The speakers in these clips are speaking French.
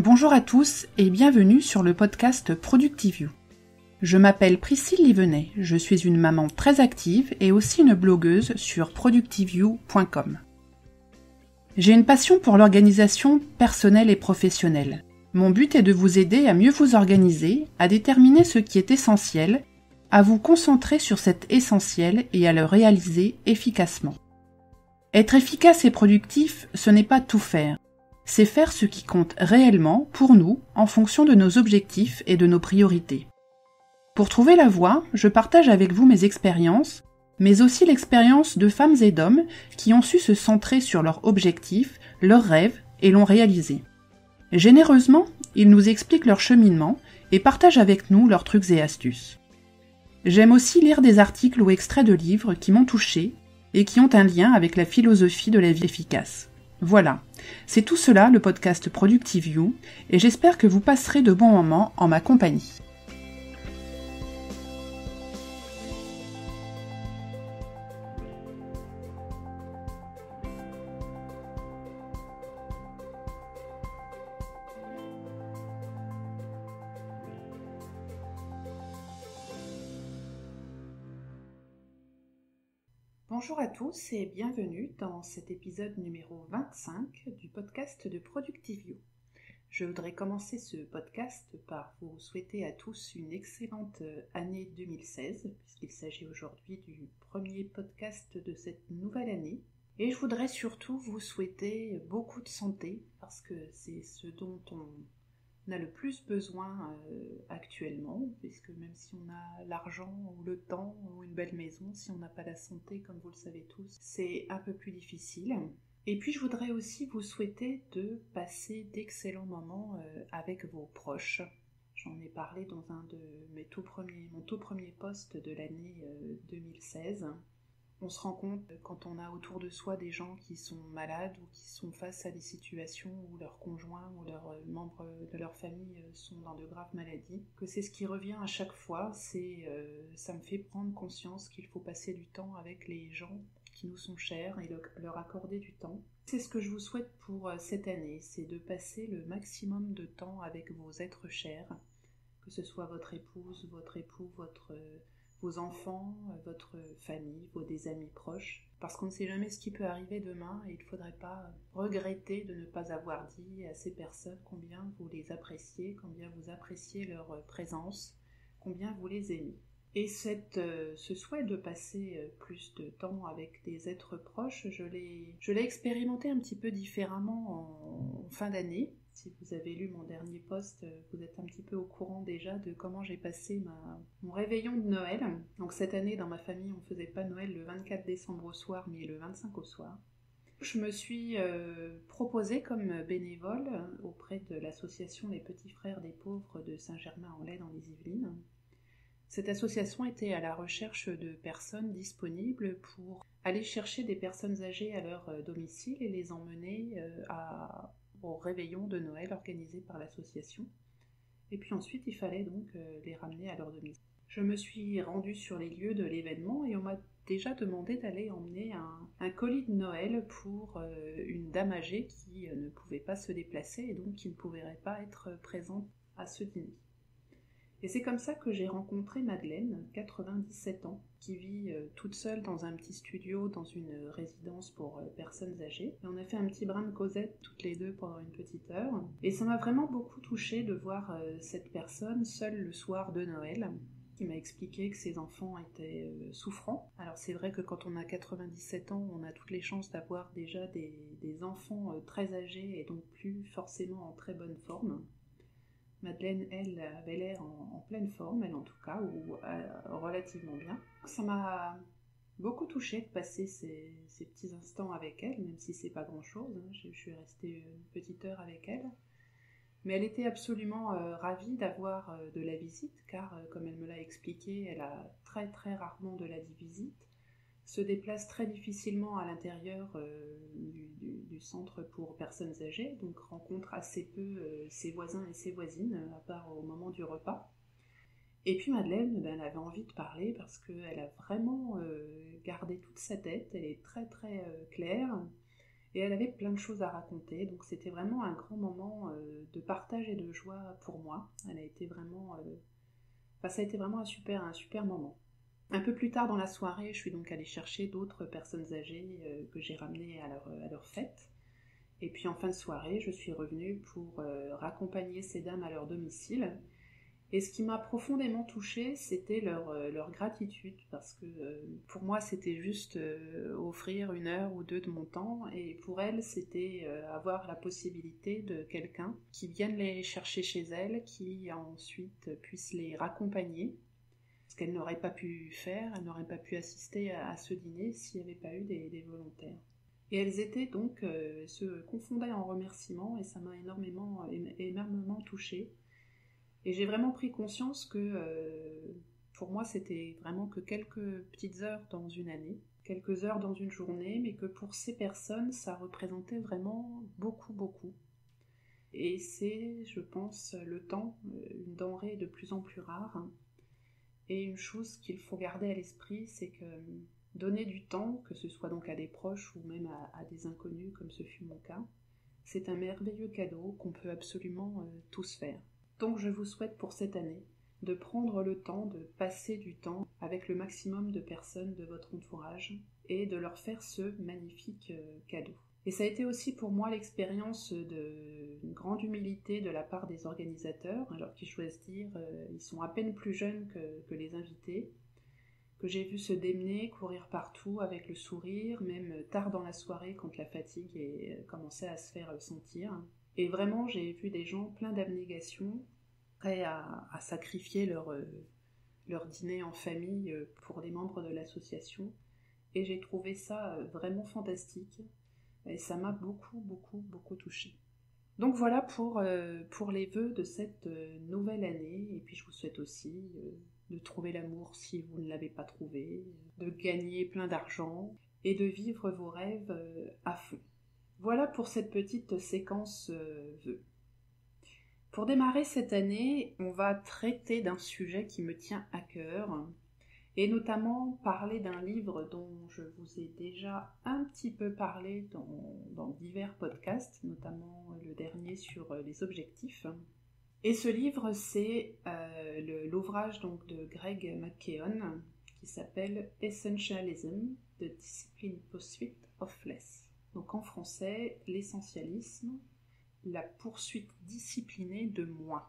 Bonjour à tous et bienvenue sur le podcast ProductiveYou. Je m'appelle Priscille Livenet, je suis une maman très active et aussi une blogueuse sur productiveyou.com. J'ai une passion pour l'organisation personnelle et professionnelle. Mon but est de vous aider à mieux vous organiser, à déterminer ce qui est essentiel, à vous concentrer sur cet essentiel et à le réaliser efficacement. Être efficace et productif, ce n'est pas tout faire. C'est faire ce qui compte réellement pour nous en fonction de nos objectifs et de nos priorités. Pour trouver la voie, je partage avec vous mes expériences, mais aussi l'expérience de femmes et d'hommes qui ont su se centrer sur leurs objectifs, leurs rêves et l'ont réalisé. Généreusement, ils nous expliquent leur cheminement et partagent avec nous leurs trucs et astuces. J'aime aussi lire des articles ou extraits de livres qui m'ont touchée et qui ont un lien avec la philosophie de la vie efficace. Voilà, c'est tout cela le podcast ProductiveYou et j'espère que vous passerez de bons moments en ma compagnie. Bonjour à tous et bienvenue dans cet épisode numéro 25 du podcast de ProductiveYou. Je voudrais commencer ce podcast par vous souhaiter à tous une excellente année 2016, puisqu'il s'agit aujourd'hui du premier podcast de cette nouvelle année. Et je voudrais surtout vous souhaiter beaucoup de santé, parce que c'est ce dont on a le plus besoin actuellement, puisque même si on a l'argent ou le temps ou une belle maison, si on n'a pas la santé, comme vous le savez tous, c'est un peu plus difficile. Et puis je voudrais aussi vous souhaiter de passer d'excellents moments avec vos proches. J'en ai parlé dans un de mon tout premier post de l'année 2016. On se rend compte quand on a autour de soi des gens qui sont malades ou qui sont face à des situations où leurs conjoints ou leurs membres de leur famille sont dans de graves maladies, que c'est ce qui revient à chaque fois, ça me fait prendre conscience qu'il faut passer du temps avec les gens qui nous sont chers et leur accorder du temps. C'est ce que je vous souhaite pour cette année, c'est de passer le maximum de temps avec vos êtres chers, que ce soit votre épouse, votre époux, vos enfants, votre famille, des amis proches, parce qu'on ne sait jamais ce qui peut arriver demain et il ne faudrait pas regretter de ne pas avoir dit à ces personnes combien vous les appréciez, combien vous appréciez leur présence, combien vous les aimez. Et ce souhait de passer plus de temps avec des êtres proches, je l'ai expérimenté un petit peu différemment en fin d'année. Si vous avez lu mon dernier post, vous êtes un petit peu au courant déjà de comment j'ai passé mon réveillon de Noël. Donc cette année, dans ma famille, on ne faisait pas Noël le 24 décembre au soir, mais le 25 au soir. Je me suis proposée comme bénévole auprès de l'association Les Petits Frères des Pauvres de Saint-Germain-en-Laye dans les Yvelines. Cette association était à la recherche de personnes disponibles pour aller chercher des personnes âgées à leur domicile et les emmener au réveillon de Noël organisé par l'association. Et puis ensuite, il fallait donc les ramener à leur domicile. Je me suis rendue sur les lieux de l'événement et on m'a déjà demandé d'aller emmener un colis de Noël pour une dame âgée qui ne pouvait pas se déplacer et donc qui ne pouvait pas être présente à ce dîner. Et c'est comme ça que j'ai rencontré Madeleine, 97 ans, qui vit toute seule dans un petit studio dans une résidence pour personnes âgées. Et on a fait un petit brin de causette toutes les deux pendant une petite heure. Et ça m'a vraiment beaucoup touchée de voir cette personne seule le soir de Noël, qui m'a expliqué que ses enfants étaient souffrants. Alors c'est vrai que quand on a 97 ans, on a toutes les chances d'avoir déjà des enfants très âgés et donc plus forcément en très bonne forme. Madeleine, elle, avait l'air en pleine forme, elle en tout cas, ou relativement bien. Ça m'a beaucoup touchée de passer ces petits instants avec elle, même si c'est pas grand-chose. Je suis restée une petite heure avec elle. Mais elle était absolument ravie d'avoir de la visite, car comme elle me l'a expliqué, elle a très très rarement de la visite, se déplace très difficilement à l'intérieur du centre pour personnes âgées, donc rencontre assez peu ses voisins et ses voisines, à part au moment du repas. Et puis Madeleine, elle avait envie de parler parce qu'elle a vraiment gardé toute sa tête, elle est très très claire, Et elle avait plein de choses à raconter, donc c'était vraiment un grand moment de partage et de joie pour moi. Elle a été vraiment... ça a été vraiment un super moment. Un peu plus tard dans la soirée, je suis donc allée chercher d'autres personnes âgées que j'ai ramenées à leur fête. Et puis en fin de soirée, je suis revenue pour raccompagner ces dames à leur domicile. Et ce qui m'a profondément touchée, c'était leur gratitude, parce que pour moi, c'était juste offrir 1 heure ou 2 de mon temps, et pour elles, c'était avoir la possibilité de quelqu'un qui vienne les chercher chez elles, qui ensuite puisse les raccompagner, ce qu'elles n'auraient pas pu faire, elles n'auraient pas pu assister à ce dîner s'il n'y avait pas eu des volontaires. Et elles étaient donc, se confondaient en remerciements, et ça m'a énormément touchée. Et j'ai vraiment pris conscience que pour moi, c'était vraiment que quelques petites heures dans une année, quelques heures dans une journée, mais que pour ces personnes, ça représentait vraiment beaucoup, beaucoup. Et c'est, je pense, le temps, une denrée de plus en plus rare. Et une chose qu'il faut garder à l'esprit, c'est que donner du temps, que ce soit donc à des proches ou même à des inconnus, comme ce fut mon cas, c'est un merveilleux cadeau qu'on peut absolument tous faire. Donc je vous souhaite pour cette année de prendre le temps de passer du temps avec le maximum de personnes de votre entourage et de leur faire ce magnifique cadeau. Et ça a été aussi pour moi l'expérience d'une grande humilité de la part des organisateurs, alors qu'ils choisissent dire, ils sont à peine plus jeunes que les invités, que j'ai vu se démener, courir partout avec le sourire, même tard dans la soirée quand la fatigue commençait à se faire sentir. Et vraiment, j'ai vu des gens pleins d'abnégation, prêts à sacrifier leur dîner en famille pour les membres de l'association. Et j'ai trouvé ça vraiment fantastique. Et ça m'a beaucoup, beaucoup, beaucoup touchée. Donc voilà pour les vœux de cette nouvelle année. Et puis je vous souhaite aussi de trouver l'amour si vous ne l'avez pas trouvé, de gagner plein d'argent et de vivre vos rêves à fond. Voilà pour cette petite séquence vœux. Pour démarrer cette année, on va traiter d'un sujet qui me tient à cœur, et notamment parler d'un livre dont je vous ai déjà un petit peu parlé dans divers podcasts, notamment le dernier sur les objectifs. Et ce livre, c'est l'ouvrage donc de Greg McKeown qui s'appelle Essentialism, The Disciplined Pursuit of Less. Donc en français, l'essentialisme, la poursuite disciplinée de moins.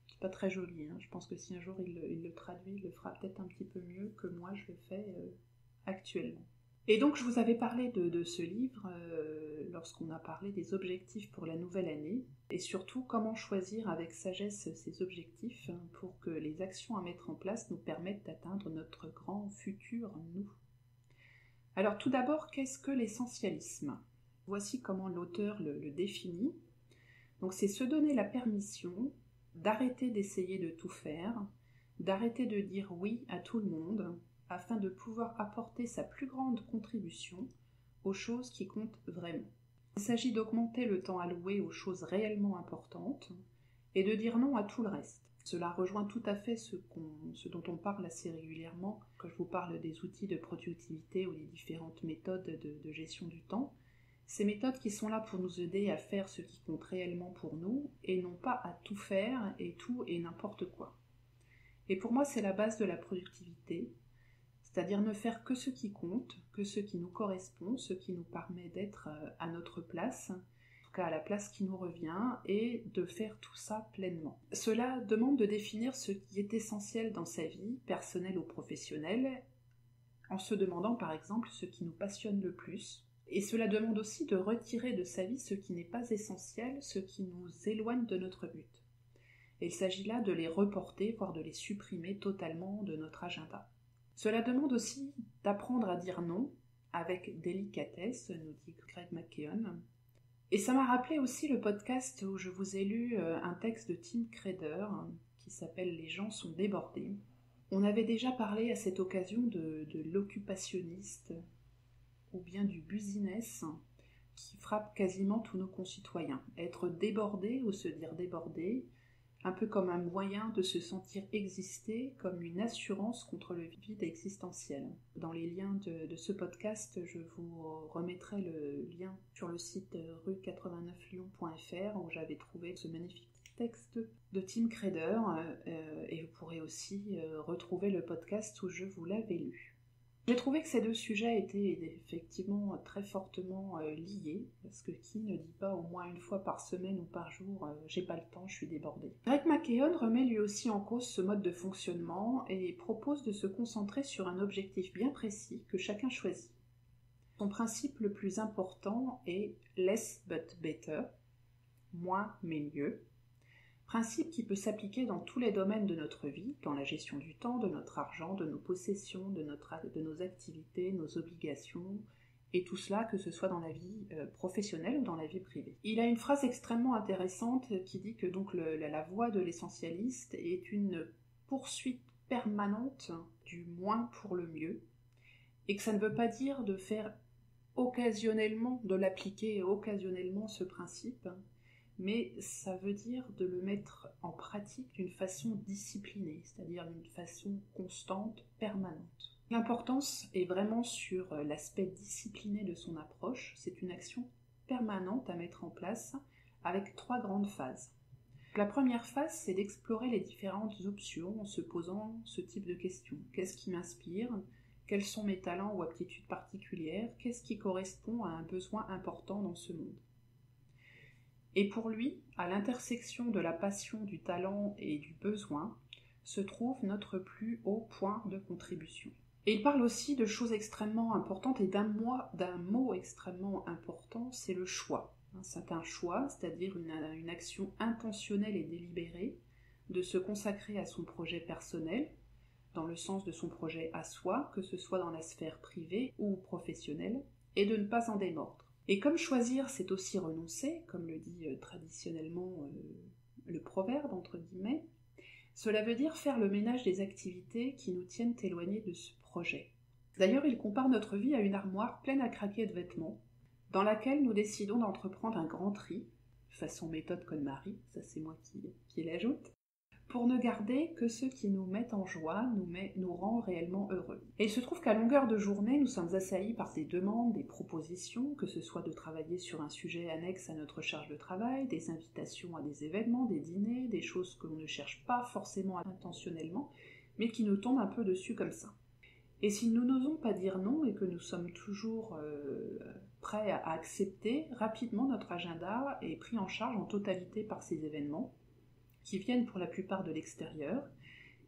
C'est pas très joli, hein. Je pense que si un jour il le traduit, il le fera peut-être un petit peu mieux que moi je le fais actuellement. Et donc je vous avais parlé de ce livre lorsqu'on a parlé des objectifs pour la nouvelle année, et surtout comment choisir avec sagesse ces objectifs pour que les actions à mettre en place nous permettent d'atteindre notre grand futur nous. Alors tout d'abord, qu'est-ce que l'essentialisme ? Voici comment l'auteur le définit. Donc c'est se donner la permission d'arrêter d'essayer de tout faire, d'arrêter de dire oui à tout le monde, afin de pouvoir apporter sa plus grande contribution aux choses qui comptent vraiment. Il s'agit d'augmenter le temps alloué aux choses réellement importantes et de dire non à tout le reste. Cela rejoint tout à fait ce dont on parle assez régulièrement quand je vous parle des outils de productivité ou des différentes méthodes de gestion du temps. Ces méthodes qui sont là pour nous aider à faire ce qui compte réellement pour nous et non pas à tout faire et tout et n'importe quoi. Et pour moi, c'est la base de la productivité, c'est-à-dire ne faire que ce qui compte, que ce qui nous correspond, ce qui nous permet d'être à notre place, en tout cas à la place qui nous revient, et de faire tout ça pleinement. Cela demande de définir ce qui est essentiel dans sa vie, personnelle ou professionnelle, en se demandant par exemple ce qui nous passionne le plus. Et cela demande aussi de retirer de sa vie ce qui n'est pas essentiel, ce qui nous éloigne de notre but. Et il s'agit là de les reporter, voire de les supprimer totalement de notre agenda. Cela demande aussi d'apprendre à dire non, avec délicatesse, nous dit Greg McKeown. Et ça m'a rappelé aussi le podcast où je vous ai lu un texte de Tim Crader qui s'appelle « Les gens sont débordés ». On avait déjà parlé à cette occasion de l'occupationniste, ou bien du business qui frappe quasiment tous nos concitoyens. Être débordé ou se dire débordé, un peu comme un moyen de se sentir exister, comme une assurance contre le vide existentiel. Dans les liens de ce podcast, je vous remettrai le lien sur le site rue89lyon.fr où j'avais trouvé ce magnifique texte de Tim Kreider et vous pourrez aussi retrouver le podcast où je vous l'avais lu. J'ai trouvé que ces deux sujets étaient effectivement très fortement liés, parce que qui ne dit pas au moins une fois par semaine ou par jour « j'ai pas le temps, je suis débordée ». Greg McKeown remet lui aussi en cause ce mode de fonctionnement et propose de se concentrer sur un objectif bien précis que chacun choisit. Son principe le plus important est « less but better », moins mais mieux. Principe qui peut s'appliquer dans tous les domaines de notre vie, dans la gestion du temps, de notre argent, de nos possessions, de nos activités, nos obligations, et tout cela, que ce soit dans la vie professionnelle ou dans la vie privée. Il a une phrase extrêmement intéressante qui dit que donc la voie de l'essentialiste est une poursuite permanente du moins pour le mieux, et que ça ne veut pas dire de faire occasionnellement, de l'appliquer occasionnellement ce principe, mais ça veut dire de le mettre en pratique d'une façon disciplinée, c'est-à-dire d'une façon constante, permanente. L'importance est vraiment sur l'aspect discipliné de son approche. C'est une action permanente à mettre en place avec 3 grandes phases. La première phase, c'est d'explorer les différentes options en se posant ce type de questions. Qu'est-ce qui m'inspire ? Quels sont mes talents ou aptitudes particulières ? Qu'est-ce qui correspond à un besoin important dans ce monde ? Et pour lui, à l'intersection de la passion, du talent et du besoin, se trouve notre plus haut point de contribution. Et il parle aussi de choses extrêmement importantes et d'un mot extrêmement important, c'est le choix. C'est un choix, c'est-à-dire une action intentionnelle et délibérée de se consacrer à son projet personnel, dans le sens de son projet à soi, que ce soit dans la sphère privée ou professionnelle, et de ne pas en démordre. Et comme choisir, c'est aussi renoncer, comme le dit traditionnellement le proverbe, entre guillemets, cela veut dire faire le ménage des activités qui nous tiennent éloignés de ce projet. D'ailleurs, il compare notre vie à une armoire pleine à craquer de vêtements, dans laquelle nous décidons d'entreprendre un grand tri, façon méthode KonMari, ça c'est moi qui l'ajoute, pour ne garder que ce qui nous met en joie, nous rend réellement heureux. Et il se trouve qu'à longueur de journée, nous sommes assaillis par des demandes, des propositions, que ce soit de travailler sur un sujet annexe à notre charge de travail, des invitations à des événements, des dîners, des choses que l'on ne cherche pas forcément intentionnellement, mais qui nous tombent un peu dessus comme ça. Et si nous n'osons pas dire non et que nous sommes toujours prêts à accepter, rapidement notre agenda est pris en charge en totalité par ces événements, qui viennent pour la plupart de l'extérieur,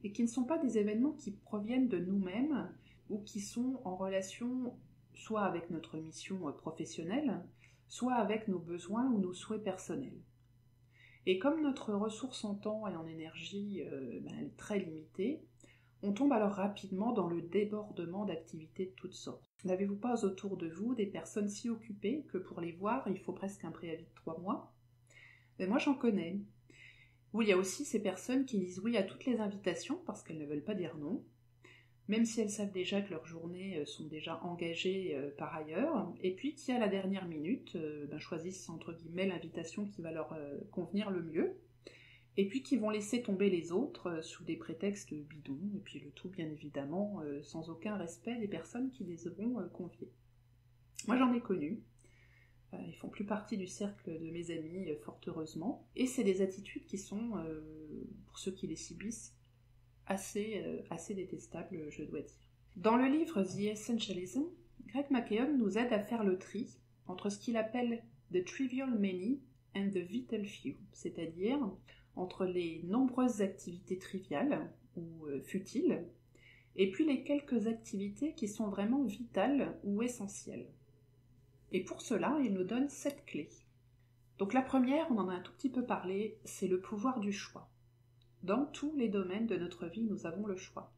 et qui ne sont pas des événements qui proviennent de nous-mêmes, ou qui sont en relation soit avec notre mission professionnelle, soit avec nos besoins ou nos souhaits personnels. Et comme notre ressource en temps et en énergie est très limitée, on tombe alors rapidement dans le débordement d'activités de toutes sortes. N'avez-vous pas autour de vous des personnes si occupées que pour les voir, il faut presque un préavis de 3 mois ? Mais moi j'en connais. Où il y a aussi ces personnes qui disent oui à toutes les invitations parce qu'elles ne veulent pas dire non, même si elles savent déjà que leurs journées sont déjà engagées par ailleurs, et puis qui à la dernière minute choisissent entre guillemets l'invitation qui va leur convenir le mieux, et puis qui vont laisser tomber les autres sous des prétextes bidons, et puis le tout bien évidemment sans aucun respect des personnes qui les auront conviées. Moi j'en ai connu. Ils font plus partie du cercle de mes amis, fort heureusement. Et c'est des attitudes qui sont, pour ceux qui les subissent, assez détestables, je dois dire. Dans le livre The Essentialism, Greg McKeown nous aide à faire le tri entre ce qu'il appelle « the trivial many and the vital few », c'est-à-dire entre les nombreuses activités triviales ou futiles, et puis les quelques activités qui sont vraiment vitales ou essentielles. Et pour cela, il nous donne 7 clés. Donc la première, on en a un tout petit peu parlé, c'est le pouvoir du choix. Dans tous les domaines de notre vie, nous avons le choix.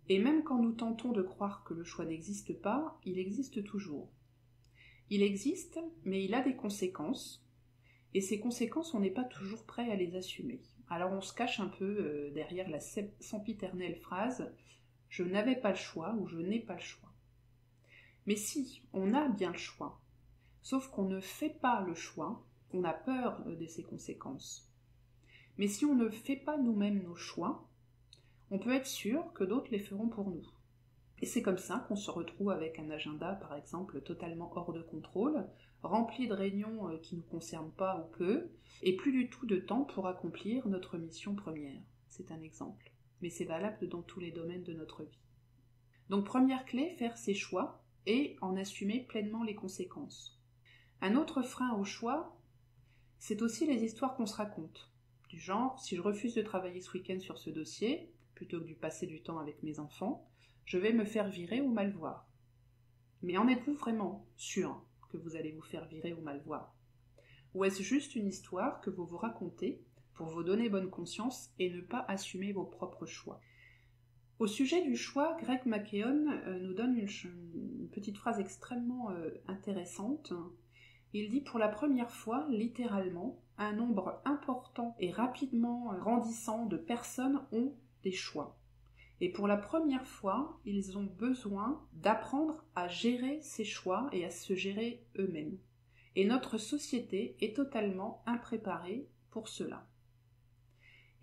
Et même quand nous tentons de croire que le choix n'existe pas, il existe toujours. Il existe, mais il a des conséquences, et ces conséquences, on n'est pas toujours prêt à les assumer. Alors on se cache un peu derrière la sempiternelle phrase « je n'avais pas le choix » ou « je n'ai pas le choix ». Mais si, on a bien le choix, sauf qu'on ne fait pas le choix, on a peur de ses conséquences. Mais si on ne fait pas nous-mêmes nos choix, on peut être sûr que d'autres les feront pour nous. Et c'est comme ça qu'on se retrouve avec un agenda, par exemple, totalement hors de contrôle, rempli de réunions qui ne nous concernent pas ou peu, et plus du tout de temps pour accomplir notre mission première. C'est un exemple, mais c'est valable dans tous les domaines de notre vie. Donc première clé, faire ses choix et en assumer pleinement les conséquences. Un autre frein au choix, c'est aussi les histoires qu'on se raconte. Du genre, si je refuse de travailler ce week-end sur ce dossier, plutôt que de passer du temps avec mes enfants, je vais me faire virer ou mal voir. Mais en êtes-vous vraiment sûr que vous allez vous faire virer ou mal voir? Ou est-ce juste une histoire que vous vous racontez pour vous donner bonne conscience et ne pas assumer vos propres choix? Au sujet du choix, Greg McKeown nous donne une petite phrase extrêmement intéressante. Il dit: pour la première fois, littéralement, un nombre important et rapidement grandissant de personnes ont des choix. Et pour la première fois, ils ont besoin d'apprendre à gérer ces choix et à se gérer eux-mêmes. Et notre société est totalement impréparée pour cela.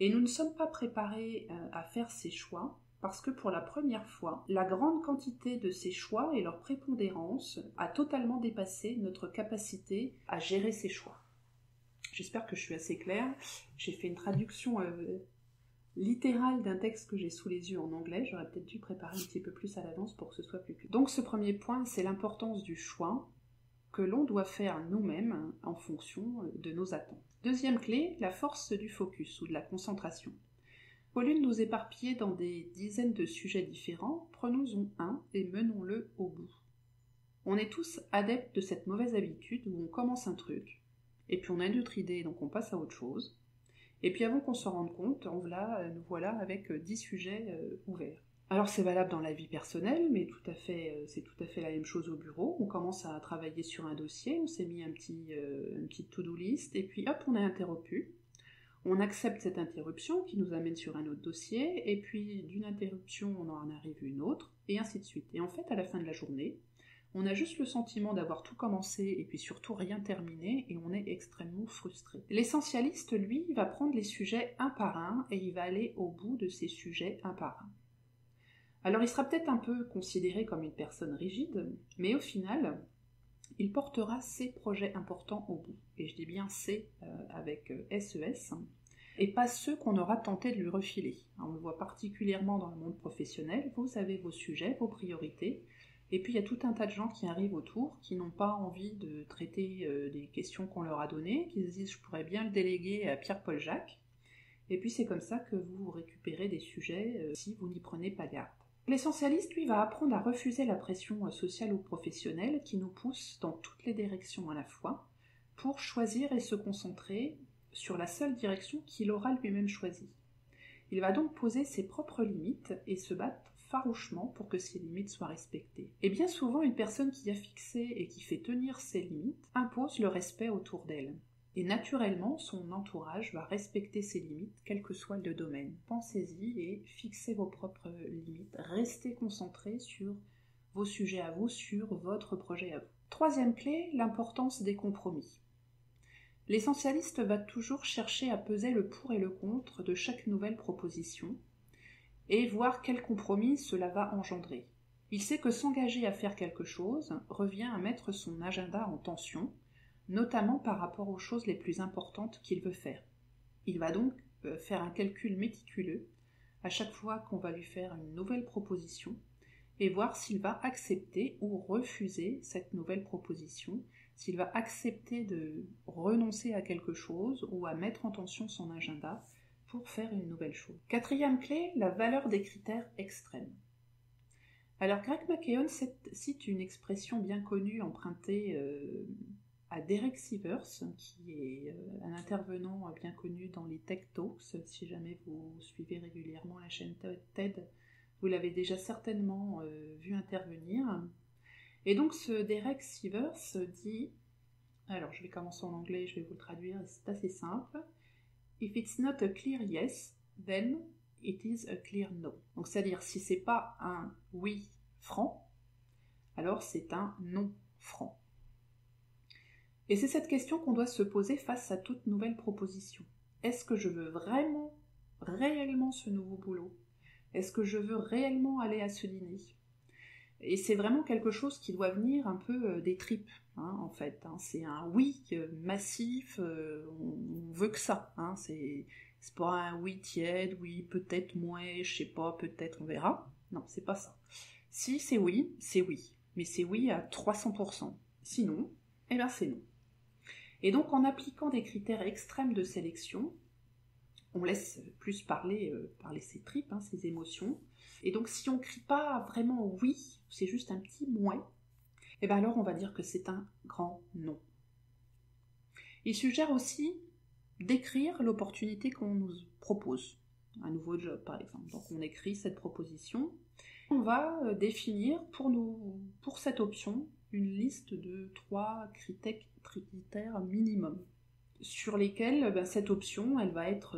Et nous ne sommes pas préparés à faire ces choix parce que pour la première fois, la grande quantité de ces choix et leur prépondérance a totalement dépassé notre capacité à gérer ces choix. J'espère que je suis assez claire. J'ai fait une traduction littérale d'un texte que j'ai sous les yeux en anglais. J'aurais peut-être dû préparer un petit peu plus à l'avance pour que ce soit plus clair. Donc ce premier point, c'est l'importance du choix que l'on doit faire nous-mêmes en fonction de nos attentes. Deuxième clé, la force du focus ou de la concentration. Au lieu de nous éparpiller dans des dizaines de sujets différents, prenons-en un et menons-le au bout. On est tous adeptes de cette mauvaise habitude où on commence un truc, et puis on a une autre idée, donc on passe à autre chose, et puis avant qu'on s'en rende compte, nous voilà avec 10 sujets ouverts. Alors c'est valable dans la vie personnelle, mais c'est tout à fait la même chose au bureau. On commence à travailler sur un dossier, on s'est mis une petite to-do list, et puis hop, on est interrompu. On accepte cette interruption qui nous amène sur un autre dossier, et puis d'une interruption, on en arrive à une autre, et ainsi de suite. Et en fait, à la fin de la journée, on a juste le sentiment d'avoir tout commencé et puis surtout rien terminé, et on est extrêmement frustré. L'essentialiste, lui, va prendre les sujets un par un, et il va aller au bout de ces sujets un par un. Alors il sera peut-être un peu considéré comme une personne rigide, mais au final, il portera ses projets importants au bout. Et je dis bien ses avec SES, et pas ceux qu'on aura tenté de lui refiler. On le voit particulièrement dans le monde professionnel, vous avez vos sujets, vos priorités, et puis il y a tout un tas de gens qui arrivent autour, qui n'ont pas envie de traiter des questions qu'on leur a données, qui se disent « je pourrais bien le déléguer à Pierre-Paul Jacques », et puis c'est comme ça que vous récupérez des sujets si vous n'y prenez pas garde. L'essentialiste, lui, va apprendre à refuser la pression sociale ou professionnelle qui nous pousse dans toutes les directions à la fois pour choisir et se concentrer sur la seule direction qu'il aura lui-même choisie. Il va donc poser ses propres limites et se battre farouchement pour que ces limites soient respectées. Et bien souvent, une personne qui a fixé et qui fait tenir ses limites impose le respect autour d'elle. Et naturellement, son entourage va respecter ses limites, quel que soit le domaine. Pensez-y et fixez vos propres limites. Restez concentrés sur vos sujets à vous, sur votre projet à vous. Troisième clé, l'importance des compromis. L'essentialiste va toujours chercher à peser le pour et le contre de chaque nouvelle proposition et voir quel compromis cela va engendrer. Il sait que s'engager à faire quelque chose revient à mettre son agenda en tension, notamment par rapport aux choses les plus importantes qu'il veut faire. Il va donc faire un calcul méticuleux à chaque fois qu'on va lui faire une nouvelle proposition et voir s'il va accepter ou refuser cette nouvelle proposition, s'il va accepter de renoncer à quelque chose ou à mettre en tension son agenda pour faire une nouvelle chose. Quatrième clé, la valeur des critères extrêmes. Alors Greg McKeown cite une expression bien connue empruntée à Derek Sivers, qui est un intervenant bien connu dans les Tech Talks. Si jamais vous suivez régulièrement la chaîne TED, vous l'avez déjà certainement vu intervenir. Et donc ce Derek Sivers dit, alors je vais commencer en anglais, je vais vous le traduire, c'est assez simple. If it's not a clear yes, then it is a clear no. Donc c'est-à-dire si c'est pas un oui franc, alors c'est un non franc. Et c'est cette question qu'on doit se poser face à toute nouvelle proposition. est-ce que je veux vraiment, réellement ce nouveau boulot? Est-ce que je veux réellement aller à ce dîner? Et c'est vraiment quelque chose qui doit venir un peu des tripes, en fait. C'est un oui massif, on veut que ça. C'est pas un oui tiède, oui peut-être moins, je sais pas, peut-être on verra. Non, c'est pas ça. Si c'est oui, mais c'est oui à 300%. Sinon, eh bien c'est non. Et donc en appliquant des critères extrêmes de sélection, on laisse plus parler ses tripes, ses émotions. Et donc si on ne crie pas vraiment oui, c'est juste un petit moins, et bien alors on va dire que c'est un grand non. Il suggère aussi d'écrire l'opportunité qu'on nous propose, un nouveau job par exemple. Donc on écrit cette proposition, on va définir pour cette option une liste de 3 critères minimum, sur lesquels cette option elle va être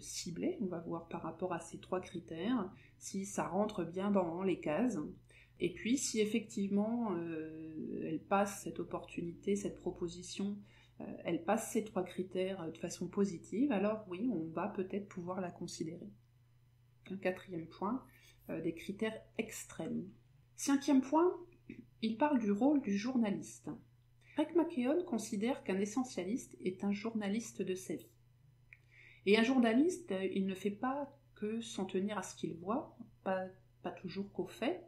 ciblée. On va voir par rapport à ces 3 critères si ça rentre bien dans les cases, et puis si effectivement elle passe cette opportunité, cette proposition, elle passe ces 3 critères de façon positive, alors oui, on va peut-être pouvoir la considérer. Un 4e point, des critères extrêmes. 5e point, il parle du rôle du journaliste. Greg McKeown considère qu'un essentialiste est un journaliste de sa vie. Et un journaliste, il ne fait pas que s'en tenir à ce qu'il voit, pas toujours qu'aux faits,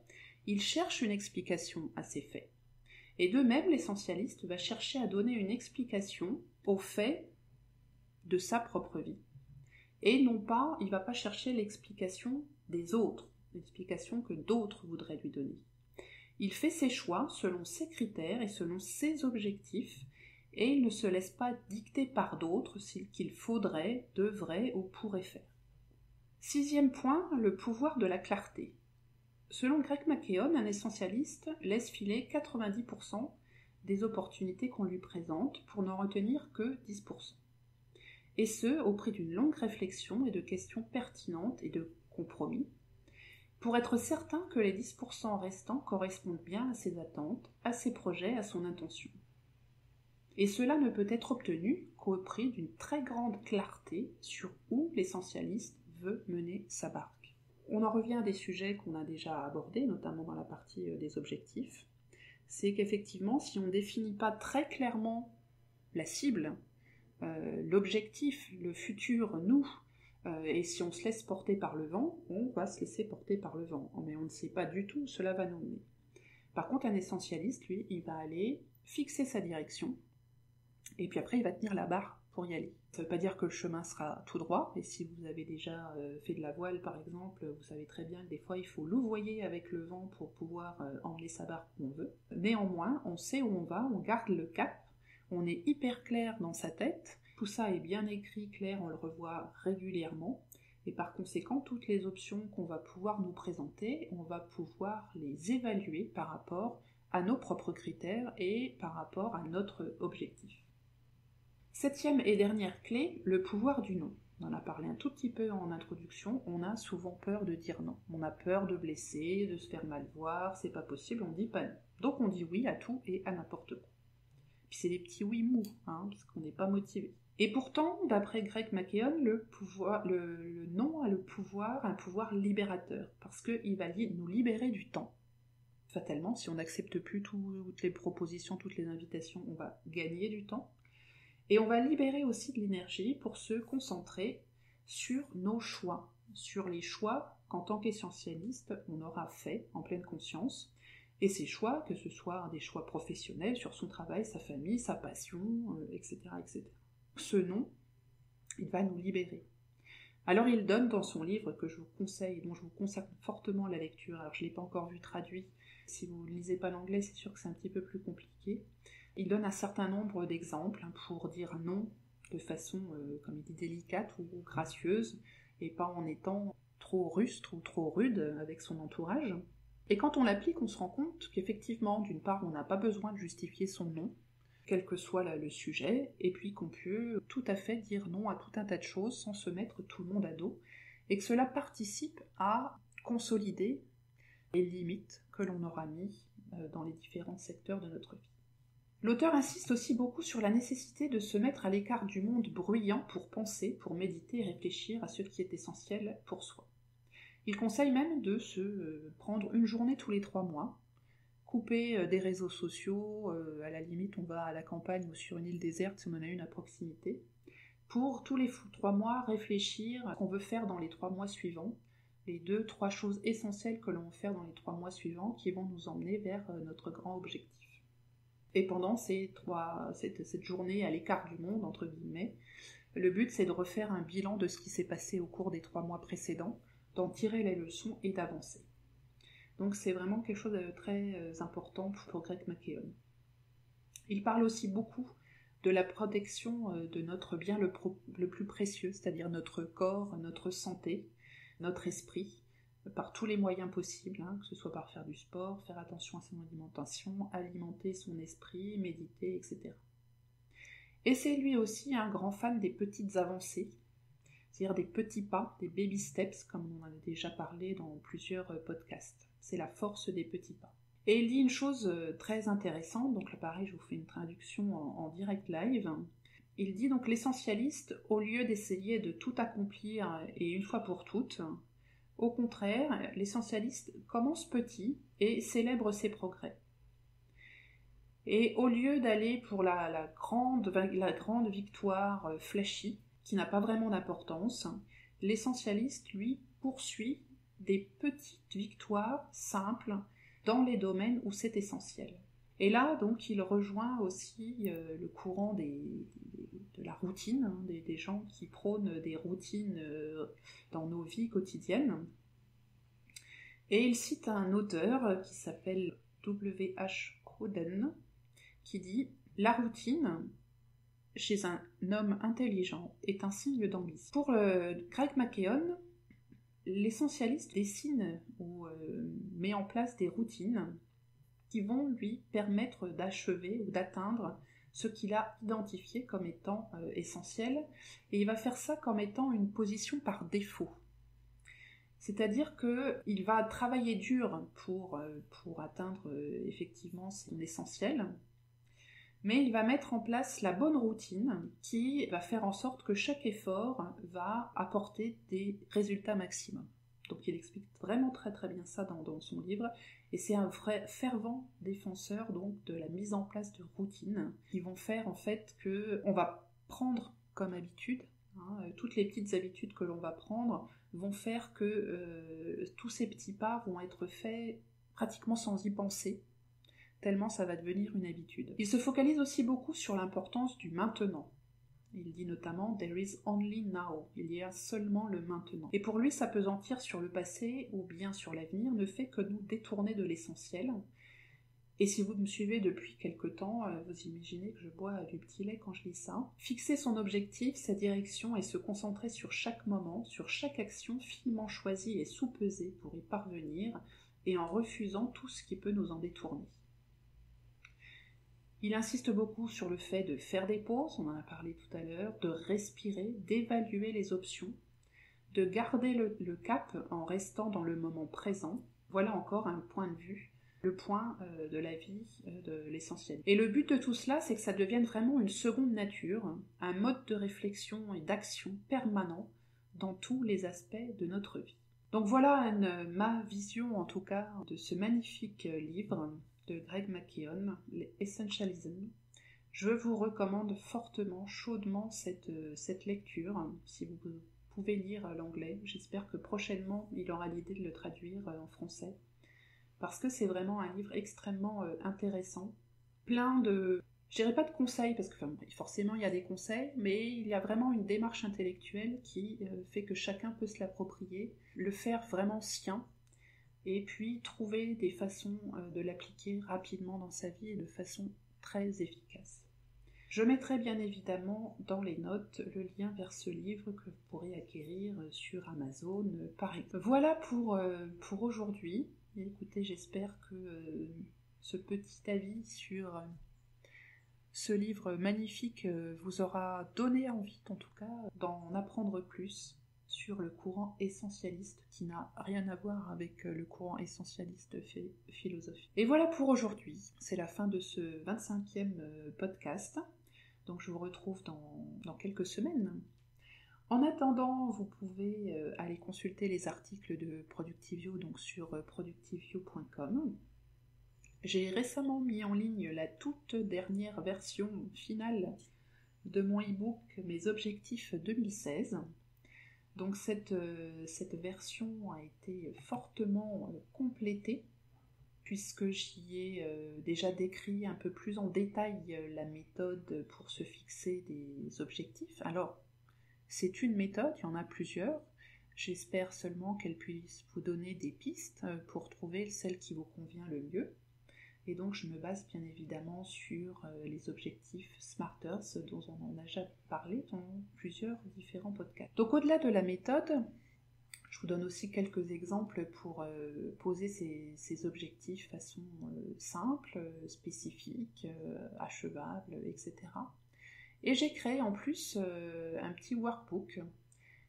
il cherche une explication à ces faits. Et de même, l'essentialiste va chercher à donner une explication aux faits de sa propre vie. Et non pas, il ne va pas chercher l'explication des autres, l'explication que d'autres voudraient lui donner. Il fait ses choix selon ses critères et selon ses objectifs, et il ne se laisse pas dicter par d'autres ce qu'il faudrait, devrait ou pourrait faire. 6e point, le pouvoir de la clarté. Selon Greg McKeown, un essentialiste laisse filer 90% des opportunités qu'on lui présente pour n'en retenir que 10%. Et ce, au prix d'une longue réflexion et de questions pertinentes et de compromis, pour être certain que les 10% restants correspondent bien à ses attentes, à ses projets, à son intention. Et cela ne peut être obtenu qu'au prix d'une très grande clarté sur où l'essentialiste veut mener sa barque. On en revient à des sujets qu'on a déjà abordés, notamment dans la partie des objectifs. C'est qu'effectivement, si on ne définit pas très clairement la cible, l'objectif, le futur, nous, et si on se laisse porter par le vent, on va se laisser porter par le vent. Mais on ne sait pas du tout où cela va nous mener. Par contre, un essentialiste, lui, il va aller fixer sa direction, et puis après, il va tenir la barre pour y aller. Ça ne veut pas dire que le chemin sera tout droit, et si vous avez déjà fait de la voile, par exemple, vous savez très bien que des fois, il faut louvoyer avec le vent pour pouvoir emmener sa barre où on veut. Néanmoins, on sait où on va, on garde le cap, on est hyper clair dans sa tête, tout ça est bien écrit, clair, on le revoit régulièrement, et par conséquent, toutes les options qu'on va pouvoir nous présenter, on va pouvoir les évaluer par rapport à nos propres critères et par rapport à notre objectif. 7e et dernière clé, le pouvoir du non. On en a parlé un tout petit peu en introduction, on a souvent peur de dire non. On a peur de blesser, de se faire mal voir, c'est pas possible, on dit pas non. Donc on dit oui à tout et à n'importe quoi. Puis c'est des petits oui mous, parce qu'on n'est pas motivé. Et pourtant, d'après Greg McKeown, le non a un pouvoir libérateur, parce qu'il va nous libérer du temps. Fatalement, si on n'accepte plus toutes les propositions, toutes les invitations, on va gagner du temps. Et on va libérer aussi de l'énergie pour se concentrer sur nos choix, sur les choix qu'en tant qu'essentialiste, on aura fait en pleine conscience. Et ces choix, que ce soit des choix professionnels sur son travail, sa famille, sa passion, etc., etc. Ce non, il va nous libérer. Alors il donne dans son livre que je vous conseille, dont je vous conseille fortement la lecture, alors je ne l'ai pas encore vu traduit, si vous ne lisez pas l'anglais, c'est sûr que c'est un petit peu plus compliqué. Il donne un certain nombre d'exemples pour dire non de façon, comme il dit, délicate ou gracieuse, et pas en étant trop rustre ou trop rude avec son entourage. Et quand on l'applique, on se rend compte qu'effectivement, d'une part, on n'a pas besoin de justifier son non, quel que soit le sujet, et puis qu'on peut tout à fait dire non à tout un tas de choses sans se mettre tout le monde à dos, et que cela participe à consolider les limites que l'on aura mis dans les différents secteurs de notre vie. L'auteur insiste aussi beaucoup sur la nécessité de se mettre à l'écart du monde bruyant pour penser, pour méditer et réfléchir à ce qui est essentiel pour soi. Il conseille même de se prendre une journée tous les 3 mois, couper des réseaux sociaux, à la limite on va à la campagne ou sur une île déserte si on en a une à proximité, pour tous les 3 mois réfléchir à ce qu'on veut faire dans les 3 mois suivants, les 2-3 choses essentielles que l'on veut faire dans les 3 mois suivants qui vont nous emmener vers notre grand objectif. Et pendant cette journée à l'écart du monde, entre guillemets, le but c'est de refaire un bilan de ce qui s'est passé au cours des 3 mois précédents, d'en tirer les leçons et d'avancer. Donc c'est vraiment quelque chose de très important pour Greg McKeown. Il parle aussi beaucoup de la protection de notre bien le plus précieux, c'est-à-dire notre corps, notre santé, notre esprit, par tous les moyens possibles, que ce soit par faire du sport, faire attention à son alimentation, alimenter son esprit, méditer, etc. Et c'est lui aussi un grand fan des petites avancées, c'est-à-dire des petits pas, des baby steps, comme on en a déjà parlé dans plusieurs podcasts. C'est la force des petits pas. Et il dit une chose très intéressante, donc là pareil je vous fais une traduction en direct live. Il dit donc l'essentialiste, au lieu d'essayer de tout accomplir et une fois pour toutes, au contraire, l'essentialiste commence petit et célèbre ses progrès. Et au lieu d'aller pour la grande victoire flashy, qui n'a pas vraiment d'importance, l'essentialiste, lui, poursuit des petites victoires simples dans les domaines où c'est essentiel. Et là, donc, il rejoint aussi le courant de la routine, des gens qui prônent des routines dans nos vies quotidiennes. Et il cite un auteur qui s'appelle W.H. Auden, qui dit « La routine, chez un homme intelligent, est un signe d'ambition. » Pour Greg McKeown, l'essentialiste dessine ou met en place des routines qui vont lui permettre d'achever ou d'atteindre ce qu'il a identifié comme étant essentiel, et il va faire ça comme étant une position par défaut. C'est-à-dire qu'il va travailler dur pour atteindre effectivement son essentiel, mais il va mettre en place la bonne routine qui va faire en sorte que chaque effort va apporter des résultats maximum. Donc il explique vraiment très très bien ça dans son livre, et c'est un vrai fervent défenseur donc de la mise en place de routines qui vont faire en fait qu'on va prendre comme habitude, toutes les petites habitudes que l'on va prendre vont faire que tous ces petits pas vont être faits pratiquement sans y penser, tellement ça va devenir une habitude. Il se focalise aussi beaucoup sur l'importance du maintenant. Il dit notamment « There is only now », il y a seulement le maintenant. Et pour lui, s'appesantir sur le passé ou bien sur l'avenir ne fait que nous détourner de l'essentiel. Et si vous me suivez depuis quelque temps, vous imaginez que je bois du petit lait quand je lis ça. Fixer son objectif, sa direction et se concentrer sur chaque moment, sur chaque action finement choisie et sous-pesée pour y parvenir, et en refusant tout ce qui peut nous en détourner. Il insiste beaucoup sur le fait de faire des pauses, on en a parlé tout à l'heure, de respirer, d'évaluer les options, de garder le cap en restant dans le moment présent. Voilà encore un point de vue, le point de la vie, de l'essentiel. Et le but de tout cela, c'est que ça devienne vraiment une seconde nature, un mode de réflexion et d'action permanent dans tous les aspects de notre vie. Donc voilà ma vision en tout cas de ce magnifique livre de Greg McKeown, Essentialism. Je vous recommande fortement, chaudement cette lecture, si vous pouvez lire l'anglais. J'espère que prochainement il aura l'idée de le traduire en français, parce que c'est vraiment un livre extrêmement intéressant, plein de, je dirais pas de conseils, parce que forcément il y a des conseils, mais il y a vraiment une démarche intellectuelle qui fait que chacun peut se l'approprier, le faire vraiment sien, et puis trouver des façons de l'appliquer rapidement dans sa vie et de façon très efficace. Je mettrai bien évidemment dans les notes le lien vers ce livre que vous pourrez acquérir sur Amazon par exemple. Voilà pour aujourd'hui. Écoutez, j'espère que ce petit avis sur ce livre magnifique vous aura donné envie, en tout cas, d'en apprendre plus sur le courant essentialiste qui n'a rien à voir avec le courant essentialiste philosophique. Et voilà pour aujourd'hui, c'est la fin de ce 25e podcast, donc je vous retrouve dans quelques semaines. En attendant, vous pouvez aller consulter les articles de Productivio donc sur productivio.com. J'ai récemment mis en ligne la toute dernière version finale de mon e-book Mes objectifs 2016. Donc cette version a été fortement complétée puisque j'y ai déjà décrit un peu plus en détail la méthode pour se fixer des objectifs. Alors, c'est une méthode, il y en a plusieurs. J'espère seulement qu'elle puisse vous donner des pistes pour trouver celle qui vous convient le mieux. Et donc je me base bien évidemment sur les objectifs Smarters dont on en a déjà parlé dans plusieurs différents podcasts. Donc au-delà de la méthode, je vous donne aussi quelques exemples pour poser ces objectifs de façon simple, spécifique, achevable, etc. Et j'ai créé en plus un petit workbook,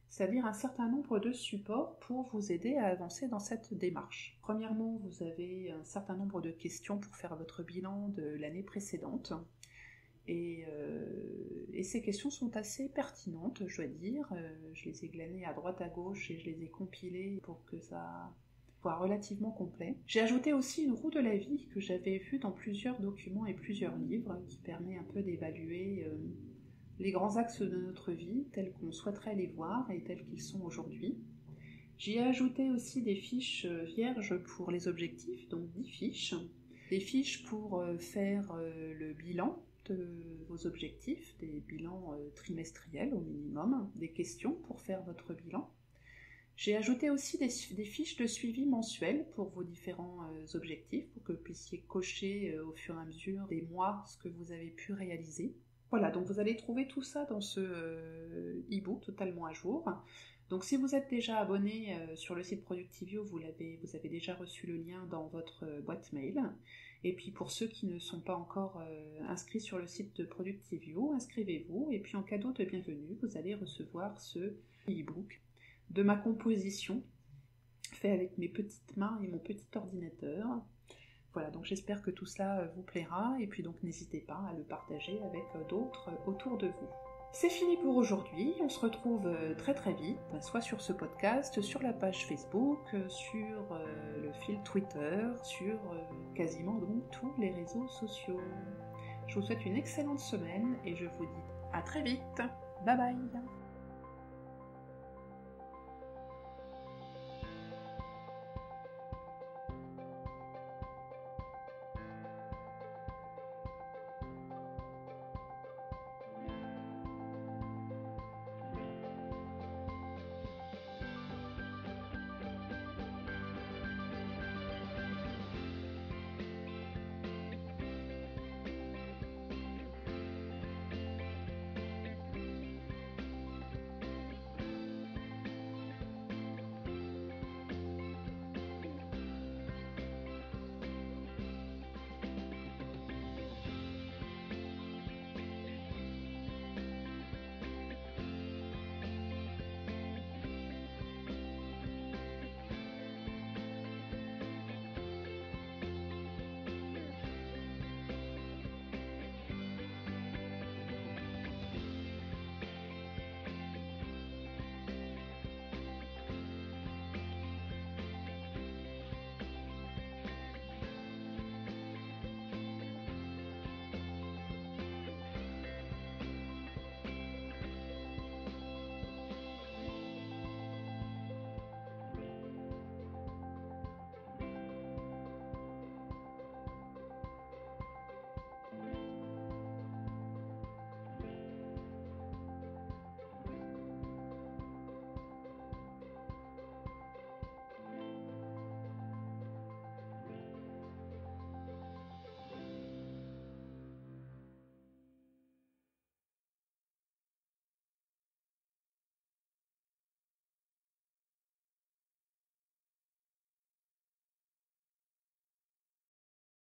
c'est-à-dire un certain nombre de supports pour vous aider à avancer dans cette démarche. Premièrement, vous avez un certain nombre de questions pour faire votre bilan de l'année précédente. Et ces questions sont assez pertinentes, je dois dire. Je les ai glanées à droite à gauche et je les ai compilées pour que ça soit relativement complet. J'ai ajouté aussi une roue de la vie que j'avais vue dans plusieurs documents et plusieurs livres qui permet un peu d'évaluer les grands axes de notre vie tels qu'on souhaiterait les voir et tels qu'ils sont aujourd'hui. J'y ai ajouté aussi des fiches vierges pour les objectifs, donc 10 fiches. Des fiches pour faire le bilan de vos objectifs, des bilans trimestriels au minimum, des questions pour faire votre bilan. J'ai ajouté aussi des fiches de suivi mensuel pour vos différents objectifs, pour que vous puissiez cocher au fur et à mesure des mois ce que vous avez pu réaliser. Voilà, donc vous allez trouver tout ça dans ce e-book totalement à jour. Donc si vous êtes déjà abonné sur le site Productivio, vous avez déjà reçu le lien dans votre boîte mail. Et puis pour ceux qui ne sont pas encore inscrits sur le site de Productivio, inscrivez-vous. Et puis en cadeau de bienvenue, vous allez recevoir ce e-book de ma composition, fait avec mes petites mains et mon petit ordinateur. Voilà, donc j'espère que tout cela vous plaira, et puis donc n'hésitez pas à le partager avec d'autres autour de vous. C'est fini pour aujourd'hui, on se retrouve très très vite, soit sur ce podcast, sur la page Facebook, sur le fil Twitter, sur quasiment donc tous les réseaux sociaux. Je vous souhaite une excellente semaine et je vous dis à très vite, bye bye.